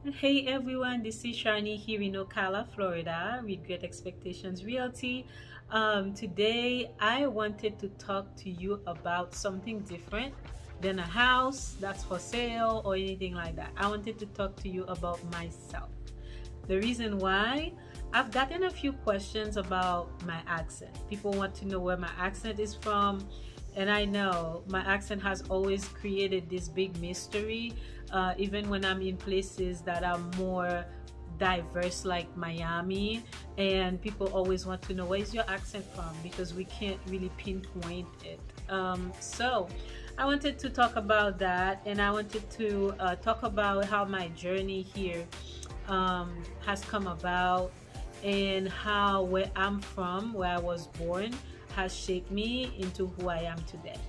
Hey everyone, this is Charnie here in Ocala, Florida with Great Expectations Realty. Today I wanted to talk to you about something different than a house that's for sale or anything like that. I wanted to talk to you about myself. The reason why, I've gotten a few questions about my accent. People want to know where my accent is from, and I know my accent has always created this big mystery, even when I'm in places that are more diverse like Miami, and people always want to know where's your accent from because we can't really pinpoint it. So I wanted to talk about that, and I wanted to talk about how my journey here has come about, and how where I'm from, where I was born, has shaped me into who I am today.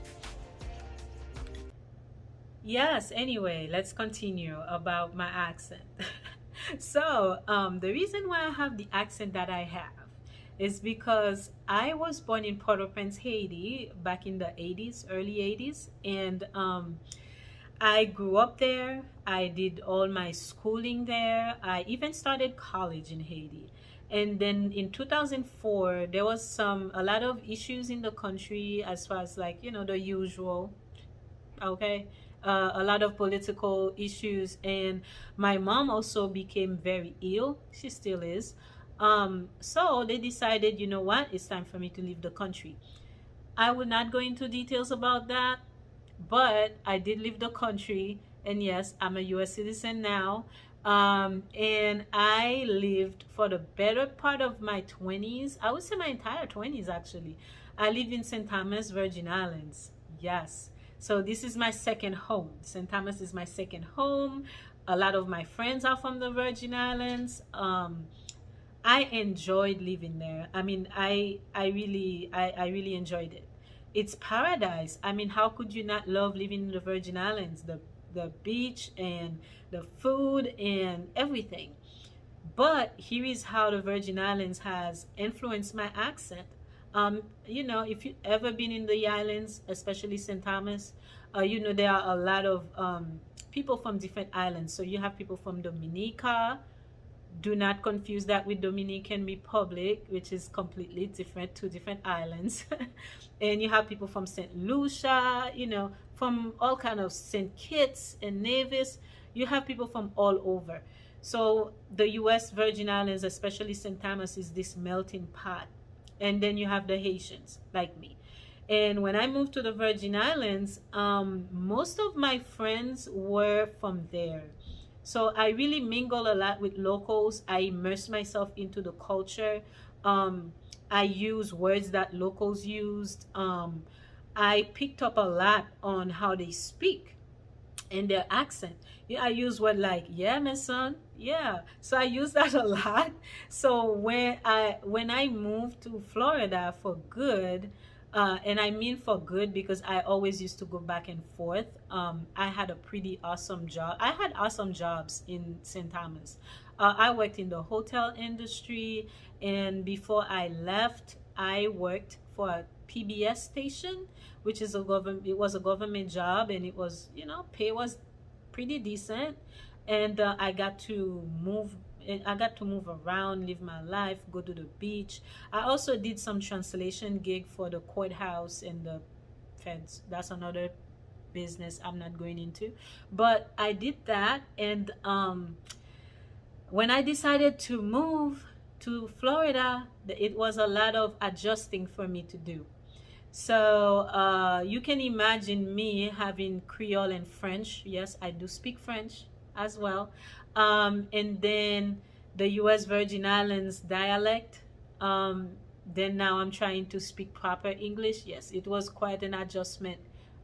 Yes, anyway, let's continue about my accent. The reason why I have the accent that I have is because I was born in Port-au-Prince, Haiti, back in the 80s, early 80s, and I grew up there. I did all my schooling there. I even started college in Haiti. And then in 2004, there was a lot of issues in the country as far as, like, the usual, okay? A lot of political issues. And my mom also became very ill. She still is. So they decided, you know what? It's time for me to leave the country. I will not go into details about that, but I did leave the country, and yes, I'm a U.S. citizen now. And I lived for the better part of my 20s. I would say my entire 20s, actually. I live in St. Thomas, Virgin Islands. Yes. So this is my second home. St. Thomas is my second home. A lot of my friends are from the Virgin Islands. I enjoyed living there. I mean, I really enjoyed it. It's paradise. I mean, how could you not love living in the Virgin Islands? The beach and the food and everything. But here is how the Virgin Islands has influenced my accent. If you've ever been in the islands, especially St. Thomas, there are a lot of people from different islands. So you have people from Dominica. Do not confuse that with Dominican Republic, which is completely different, two different islands. And you have people from St. Lucia, from all kind of St. Kitts and Nevis. You have people from all over. So the U.S. Virgin Islands, especially St. Thomas, is this melting pot. And then you have the Haitians, like me. And when I moved to the Virgin Islands, most of my friends were from there. So I really mingle a lot with locals. I immerse myself into the culture. Um, I use words that locals used. I picked up a lot on how they speak and their accent. Yeah, I use word like, yeah, my son, yeah. So I use that a lot. So when I moved to Florida for good, and I mean for good because I always used to go back and forth. I had a pretty awesome job. I had awesome jobs in St. Thomas. I worked in the hotel industry, and before I left, I worked for a PBS station, which is a government. It was a government job, and it was, pay was pretty decent, and I got to move. I got to move around, live my life, go to the beach. I also did some translation gig for the courthouse and the feds. That's another business I'm not going into, but I did that. And when I decided to move to Florida, it was a lot of adjusting for me to do. So you can imagine me having Creole and French. Yes, I do speak French as well. And then the U.S. Virgin Islands dialect. Then now I'm trying to speak proper English. Yes, it was quite an adjustment,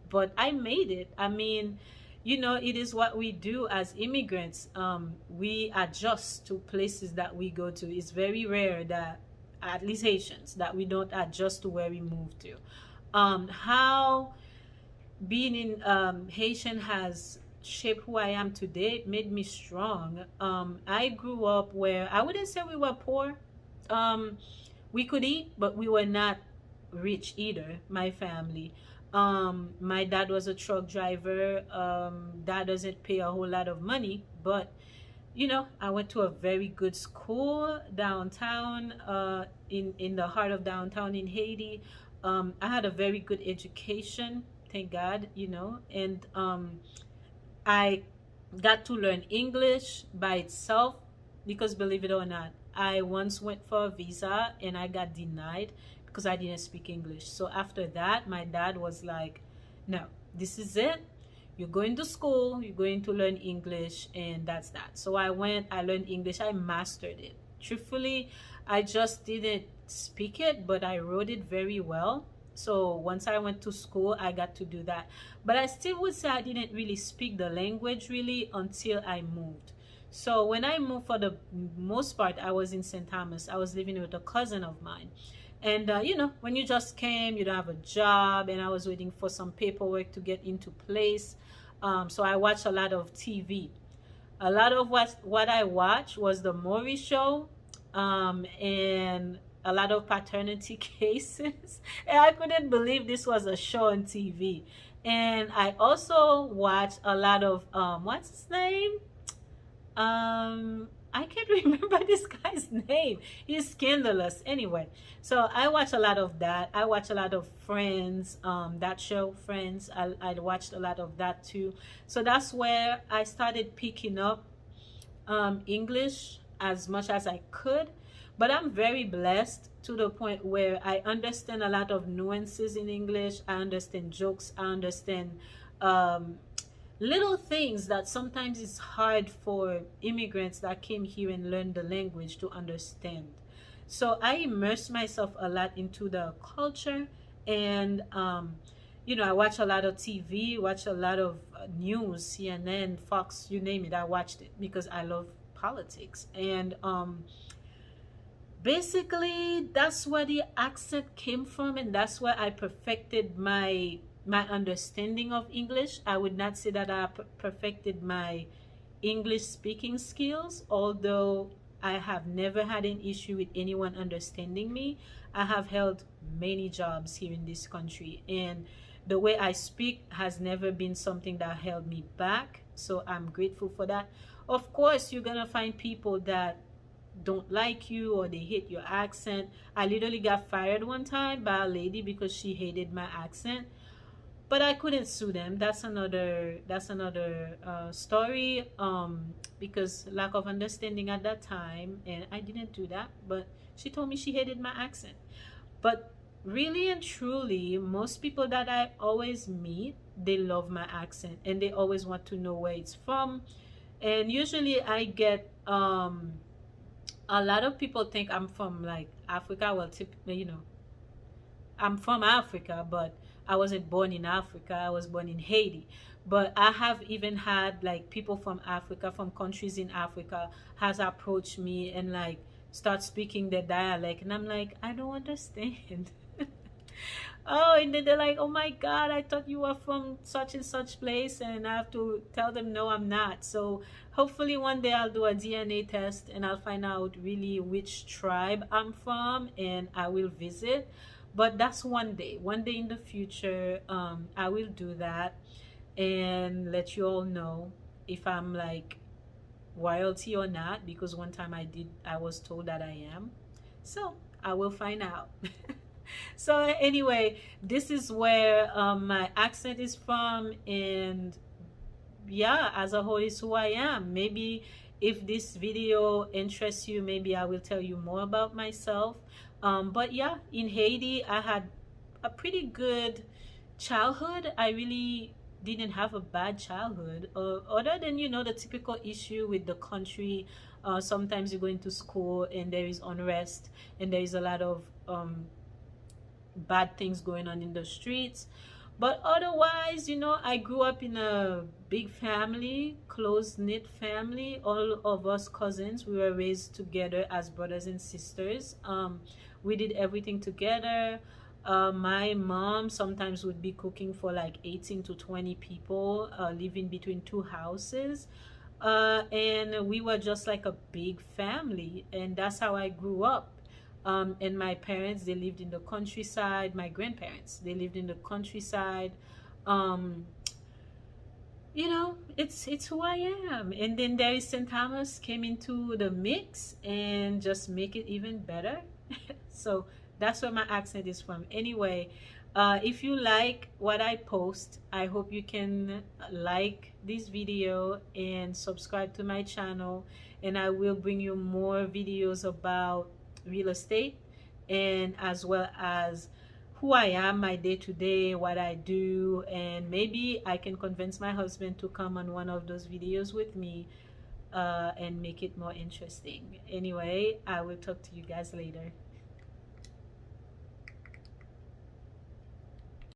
but I made it. I mean, it is what we do as immigrants. We adjust to places that we go to. It's very rare that, at least Haitians, that we don't adjust to where we move to. How being in Haitian has shaped who I am today. It made me strong. I grew up where I wouldn't say we were poor. Um, we could eat, but we were not rich either, my family. My dad was a truck driver. Dad doesn't pay a whole lot of money, but you know, I went to a very good school downtown, in the heart of downtown in Haiti. I had a very good education, thank God, you know, and I got to learn English by itself because, believe it or not, I once went for a visa and I got denied because I didn't speak English. So after that, my dad was like, no, this is it. You're going to school, you're going to learn English, and that's that. So I went, I learned English, I mastered it. Truthfully, I just didn't speak it, but I wrote it very well. So once I went to school, I got to do that. But I still would say I didn't really speak the language really until I moved. So when I moved, for the most part, I was in St. Thomas. I was living with a cousin of mine. And, you know, when you just came, you don't have a job, and I was waiting for some paperwork to get into place. So I watched a lot of TV. A lot of what I watched was the Maury Show, and a lot of paternity cases. And I couldn't believe this was a show on TV. And I also watched a lot of, what's his name? I can't remember this guy's name. He's scandalous. Anyway, so I watch a lot of that. I watch a lot of Friends, that show Friends. I watched a lot of that too. So that's where I started picking up English as much as I could. But I'm very blessed to the point where I understand a lot of nuances in English. I understand jokes. I understand um, little things that sometimes it's hard for immigrants that came here and learned the language to understand. So I immersed myself a lot into the culture, and you know, I watch a lot of TV, watch a lot of news, CNN, Fox, you name it. I watched it because I love politics, and basically that's where the accent came from, and that's where I perfected my understanding of English. I would not say that I perfected my English speaking skills, although I have never had an issue with anyone understanding me. I have held many jobs here in this country, and the way I speak has never been something that held me back. So I'm grateful for that. Of course, you're gonna find people that don't like you or they hate your accent. I literally got fired one time by a lady because she hated my accent, but I couldn't sue them. That's another story, because lack of understanding at that time, and I didn't do that. But she told me she hated my accent. But really and truly, most people that I always meet, they love my accent and they always want to know where it's from. And usually I get a lot of people think I'm from like Africa. Well, you know, I'm from Africa, but I wasn't born in Africa. I was born in Haiti. But I have even had like people from Africa, from countries in Africa, has approached me and like start speaking their dialect, and I'm like, I don't understand. Oh, and then they're like, oh my God, I thought you were from such and such place, and I have to tell them no, I'm not. So hopefully one day I'll do a DNA test and I'll find out really which tribe I'm from, and I will visit. But that's one day in the future. I will do that and let you all know if I'm like royalty or not, because one time I was told that I am. So I will find out. So anyway, this is where my accent is from, and yeah, as a whole is who I am. Maybe if this video interests you, maybe I will tell you more about myself. But yeah, in Haiti I had a pretty good childhood. I really didn't have a bad childhood, other than, you know, the typical issue with the country. Sometimes you go into school and there is unrest, and there is a lot of bad things going on in the streets. But otherwise, you know, I grew up in a big family, close-knit family. All of us cousins, we were raised together as brothers and sisters. We did everything together. My mom sometimes would be cooking for like 18 to 20 people, living between two houses. And we were just like a big family, and that's how I grew up. And my parents, they lived in the countryside. My grandparents, they lived in the countryside. Um, you know, it's who I am. And then there is St. Thomas came into the mix and just make it even better. So that's where my accent is from. Anyway, if you like what I post, I hope you can like this video and subscribe to my channel. And I will bring you more videos about real estate, and as well as who I am, my day to day, what I do, and maybe I can convince my husband to come on one of those videos with me, and make it more interesting. Anyway, I will talk to you guys later.